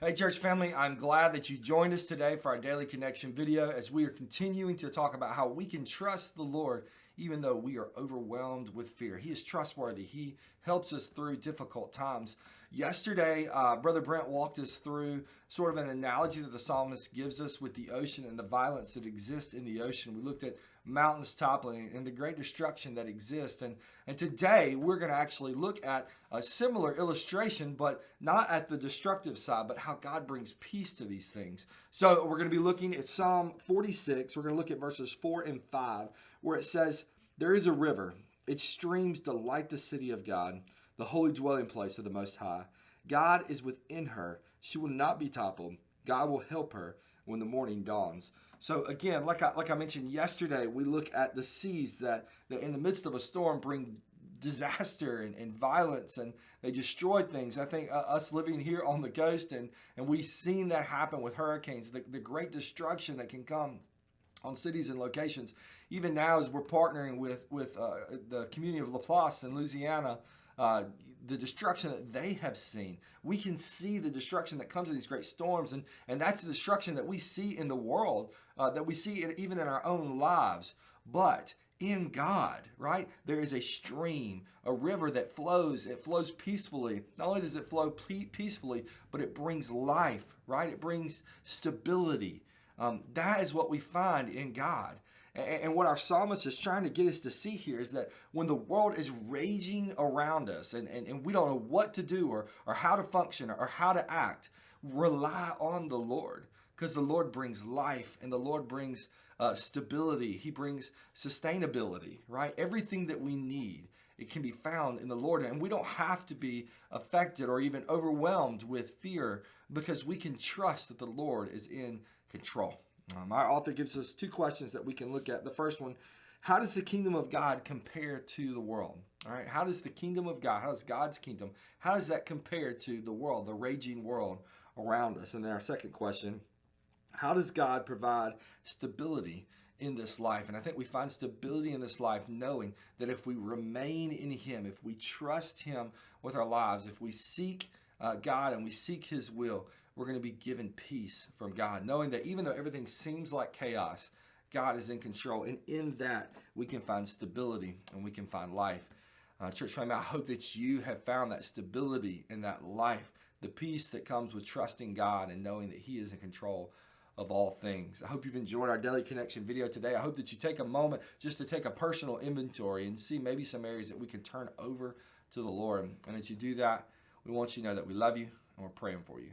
Hey, church family, I'm glad that you joined us today for our Daily Connection video as we are continuing to talk about how we can trust the Lord even though we are overwhelmed with fear. He is trustworthy. He helps us through difficult times. Yesterday, Brother Brent walked us through sort of an analogy that the psalmist gives us with the ocean and the violence that exists in the ocean. We looked at mountains toppling and the great destruction that exists. And today, we're going to actually look at a similar illustration, but not at the destructive side, but how God brings peace to these things. So we're going to be looking at Psalm 46. We're going to look at verses 4 and 5, where it says, "There is a river. Its streams delight the city of God, the holy dwelling place of the Most High. God is within her. She will not be toppled. God will help her when the morning dawns." So again, like I mentioned yesterday, we look at the seas that in the midst of a storm bring disaster and violence, and they destroy things. I think us living here on the coast, and we've seen that happen with hurricanes, the great destruction that can come on cities and locations. Even now, as we're partnering with the community of Laplace in Louisiana, the destruction that they have seen, we can see the destruction that comes with these great storms, and that's the destruction that we see in the world, that we see even in our own lives. But in God, right, there is a stream, a river that flows. It flows peacefully. Not only does it flow peacefully, but it brings life, right? It brings stability. That is what we find in God. And what our psalmist is trying to get us to see here is that when the world is raging around us and we don't know what to do or how to function or how to act, rely on the Lord, because the Lord brings life and the Lord brings stability. He brings sustainability, right? Everything that we need, it can be found in the Lord. And we don't have to be affected or even overwhelmed with fear because we can trust that the Lord is in control. Our author gives us two questions that we can look at. The first one, how does the kingdom of God compare to the world? All right, how does the kingdom of God, how does God's kingdom, how does that compare to the world, the raging world around us? And then our second question, how does God provide stability in this life? And I think we find stability in this life knowing that if we remain in Him, if we trust Him with our lives, if we seek God and we seek His will, we're going to be given peace from God, knowing that even though everything seems like chaos, God is in control. And in that, we can find stability and we can find life. Church family, I hope that you have found that stability in that life, the peace that comes with trusting God and knowing that He is in control of all things. I hope you've enjoyed our Daily Connection video today. I hope that you take a moment just to take a personal inventory and see maybe some areas that we can turn over to the Lord. And as you do that, we want you to know that we love you and we're praying for you.